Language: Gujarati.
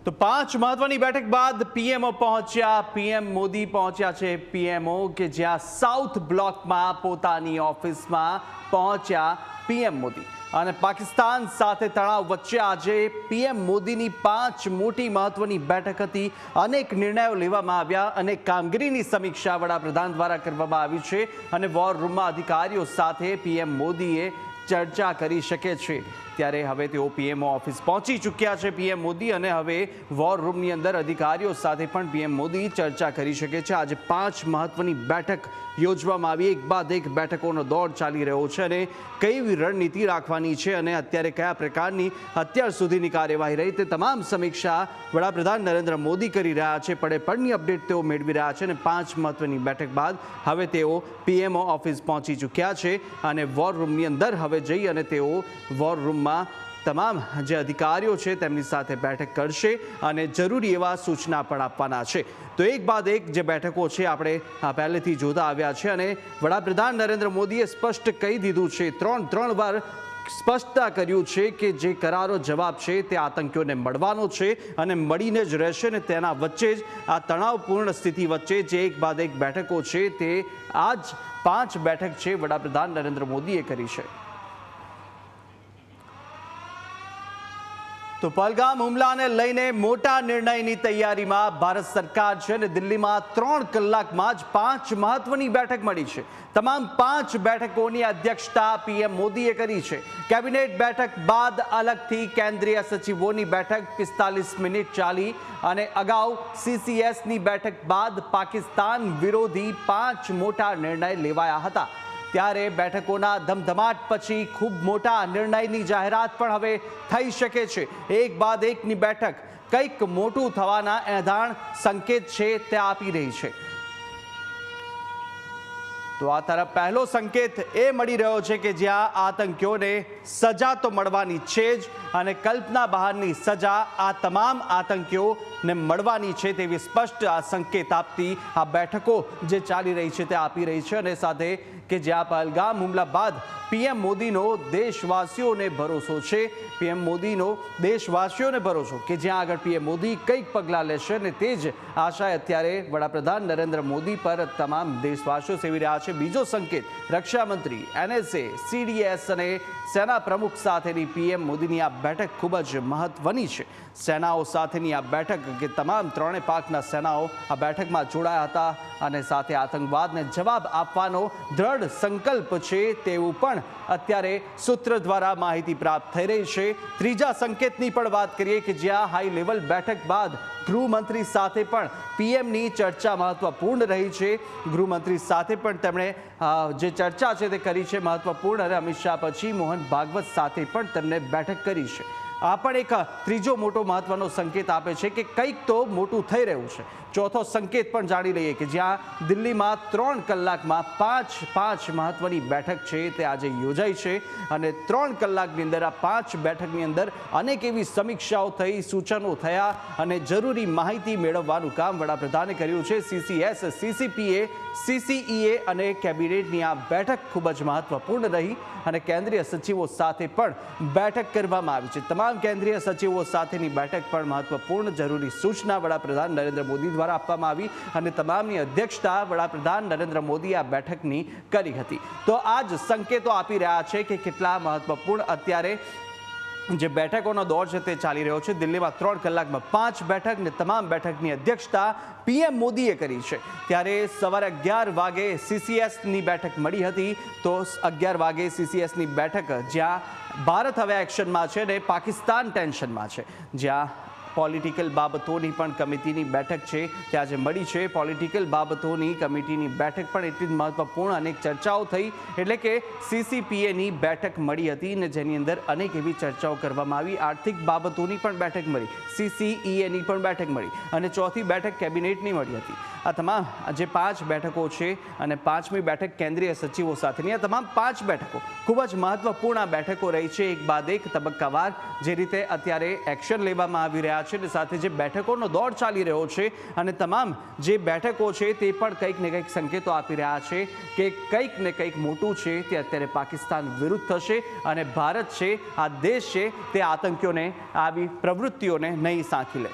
તો 5 મહત્વની બેઠક બાદ પીએમઓ પહોંચ્યા, પીએમ મોદી પહોંચ્યા છે। પીએમઓ કે જ્યાં સાઉથ બ્લોકમાં પોતાની ઓફિસમાં પહોંચ્યા પીએમ મોદી અને પાકિસ્તાન સાથે તણાવ વચ્ચે આજે પીએમ મોદીની 5 મોટી મહત્વની બેઠક હતી। અનેક નિર્ણયો લેવામાં આવ્યા અને કામગીરીની સમીક્ષા વડાપ્રધાન દ્વારા કરવામાં આવી છે અને વોર રૂમમાં અધિકારીઓ સાથે પીએમ મોદીએ ચર્ચા કરી શકે છે। ત્યારે હવે તેઓ પીએમઓ ઓફિસ પહોંચી ચૂક્યા છે પીએમ મોદી અને હવે વોર રૂમની અંદર અધિકારીઓ સાથે પણ પીએમ મોદી ચર્ચા કરી શકે છે। આજે 5 મહત્વની બેઠક યોજવામાં આવી, એક બાદ એક બેઠકોનો દોર ચાલી રહ્યો છે અને કઈ રણનીતિ રાખવાની છે અને અત્યારે કયા પ્રકારની અત્યાર સુધીની કાર્યવાહી રહી તે તમામ સમીક્ષા વડાપ્રધાન નરેન્દ્ર મોદી કરી રહ્યા છે। પડે પડની અપડેટ તેઓ મેળવી રહ્યા છે અને 5 મહત્વની બેઠક બાદ હવે તેઓ પીએમઓ ઓફિસ પહોંચી ચૂક્યા છે અને વોર રૂમની અંદર હવે જઈ અને તેઓ વોર રૂમમાં તમામ જે અધિકારીઓ છે તેમની સાથે બેઠક કરશે અને જરૂરી એવા સૂચના પણ આપવાના છે। તો એક બાદ એક જે બેઠકો છે આપણે પહેલેથી જોતા આવ્યા છે અને વડાપ્રધાન નરેન્દ્ર મોદીએ સ્પષ્ટ કહી દીધું છે, ત્રણ વાર સ્પષ્ટતા કર્યું છે કે જે કરારો જવાબ છે તે આતંકીઓને મળવાનો છે અને મળીને જ રહેશે ને તેના વચ્ચે જ આ તણાવપૂર્ણ સ્થિતિ વચ્ચે જે એક બાદ એક બેઠકો છે તે આજ 5 બેઠક છે વડાપ્રધાન નરેન્દ્ર મોદીએ કરી છે। તો પહલગામ હુમલાને લઈને મોટા નિર્ણયની તૈયારીમાં ભારત સરકાર છે અને દિલ્હીમાં 3 કલાકમાં જ 5 મહત્વની બેઠક મળી છે। તમામ 5 બેઠકોની અધ્યક્ષતા પીએમ મોદીએ કરી છે। કેબિનેટ બેઠક બાદ અલગથી કેન્દ્રીય સચિવોની બેઠક 45 મિનિટ ચાલી અને અગાઉ સીસીએસની બેઠક બાદ પાકિસ્તાન વિરોધી 5 મોટા નિર્ણય લેવાયા હતા। ત્યારે બેઠકોના ધમધમાટ પછી ખૂબ મોટા નિર્ણયની જાહેરાત પણ હવે થઈ શકે છે। એક બાદ એકની બેઠક કંઈક મોટું થવાના એંધાણ સંકેત છે તે આપી રહી છે। તો આ તરફ પહેલો સંકેત એ મળી રહ્યો છે કે જ્યાં આતંકીઓને સજા તો મળવાની છે જ અને કલ્પના બહારની સજા આ તમામ આતંકીઓને મળવાની છે તેવી સ્પષ્ટ આ સંકેત આપતી આ બેઠકો જે ચાલી રહી છે તે આપી રહી છે અને સાથે કે જ્યાં પહલગામ હુમલા બાદ પીએમ મોદીનો દેશવાસીઓને ભરોસો છે, પીએમ મોદીનો દેશવાસીઓને ભરોસો કે જ્યાં આગળ પીએમ મોદી કંઈક પગલાં લેશે અને તે જ આશાએ અત્યારે વડાપ્રધાન નરેન્દ્ર મોદી પર તમામ દેશવાસીઓ સેવી રહ્યા છે। બીજો સંકેત રક્ષામંત્રી, એનએસએ, સીડીએસ અને સેના પ્રમુખ સાથેની પીએમ મોદીની આ બેઠક ખૂબ જ મહત્વની છે। સેનાઓ સાથેની આ બેઠક કે તમામ 3 પાકના સેનાઓ આ બેઠકમાં જોડાયા હતા અને સાથે આતંકવાદને જવાબ આપવાનો દ્રઢ સંકલ્પ છે તેવું પણ અત્યારે સૂત્ર દ્વારા માહિતી પ્રાપ્ત થઈ રહી છે। ત્રીજા સંકેતની પણ વાત કરીએ કે જ્યાં હાઈ લેવલ બેઠક બાદ ગૃહમંત્રી સાથે પણ પીએમની ચર્ચા મહત્વપૂર્ણ રહી છે। ગૃહમંત્રી સાથે પણ તેમણે જે ચર્ચા છે તે કરી છે મહત્વપૂર્ણ અને અમિત શાહ પછી મોહન ભાગવત સાથે પણ તેમને બેઠક કરી છે। આ પણ એક ત્રીજો મોટો મહત્વનો સંકેત આપે છે કે કંઈક તો મોટું થઈ રહ્યું છે। ચોથો સંકેત પણ જાણી લઈએ કે જ્યાં દિલ્હીમાં 3 કલાકમાં 5 મહત્વની બેઠક છે તે આજે યોજાઈ છે અને 3 કલાકની અંદર આ 5 બેઠકની અંદર અનેક એવી સમીક્ષાઓ થઈ, સૂચનો થયા અને જરૂરી માહિતી મેળવવાનું કામ વડાપ્રધાને કર્યું છે। સીસીએસ, સીસીપીએ, સીસીઈએ અને કેબિનેટની આ બેઠક ખૂબ જ મહત્વપૂર્ણ રહી અને કેન્દ્રીય સચિવો સાથે પણ બેઠક કરવામાં આવી છે। તમામ કેન્દ્રીય સચિવો સાથેની બેઠક પણ મહત્વપૂર્ણ જરૂરી સૂચના વડાપ્રધાન નરેન્દ્ર મોદી દ્વારા આપવામાં આવી અને તમામની અધ્યક્ષતા વડાપ્રધાન નરેન્દ્ર મોદી આ બેઠકની કરી હતી। તો આ જ સંકેતો આપી રહ્યા છે કે કેટલા મહત્વપૂર્ણ અત્યારે જે બેઠકોનો દોર છે તે ચાલી રહ્યો છે। દિલ્હીમાં 3 કલાકમાં 5 બેઠક ને તમામ બેઠકની અધ્યક્ષતા પીએમ મોદીએ કરી છે। ત્યારે સવારે 11 વાગે સીસીએસની બેઠક મળી હતી તો 11 વાગે સીસીએસની બેઠક જ્યાં ભારત હવે એક્શનમાં છે ને પાકિસ્તાન ટેન્શનમાં છે, જ્યાં પોલિટિકલ બાબતોની પણ કમિટીની બેઠક છે તે આજે મળી છે। પોલિટિકલ બાબતોની કમિટીની બેઠક પણ એટલી જ મહત્વપૂર્ણ અનેક ચર્ચાઓ થઈ એટલે કે સીસીપીએની બેઠક મળી હતી ને જેની અંદર અનેક એવી ચર્ચાઓ કરવામાં આવી। આર્થિક બાબતોની પણ બેઠક મળી, સીસીઈએની પણ બેઠક મળી અને ચોથી બેઠક કેબિનેટની મળી હતી। આ તમામ જે 5 બેઠકો છે અને 5મી બેઠક કેન્દ્રીય સચિવો સાથેની આ તમામ 5 બેઠકો ખૂબ જ મહત્વપૂર્ણ બેઠકો રહી છે। એક બાદ એક તબક્કાવાર જે રીતે અત્યારે એક્શન લેવામાં આવી રહ્યા છે અને સાથે જે બેઠકોનો દોર ચાલી રહ્યો છે અને તમામ જે બેઠકો છે તે પણ કંઈક ને કંઈક સંકેતો આપી રહ્યા છે કે કંઈક ને કંઈક મોટું છે તે અત્યારે પાકિસ્તાન વિરુદ્ધ થશે અને ભારત છે, આ દેશ છે તે આતંકીઓને આવી પ્રવૃત્તિઓને નહીં સાંખી લે।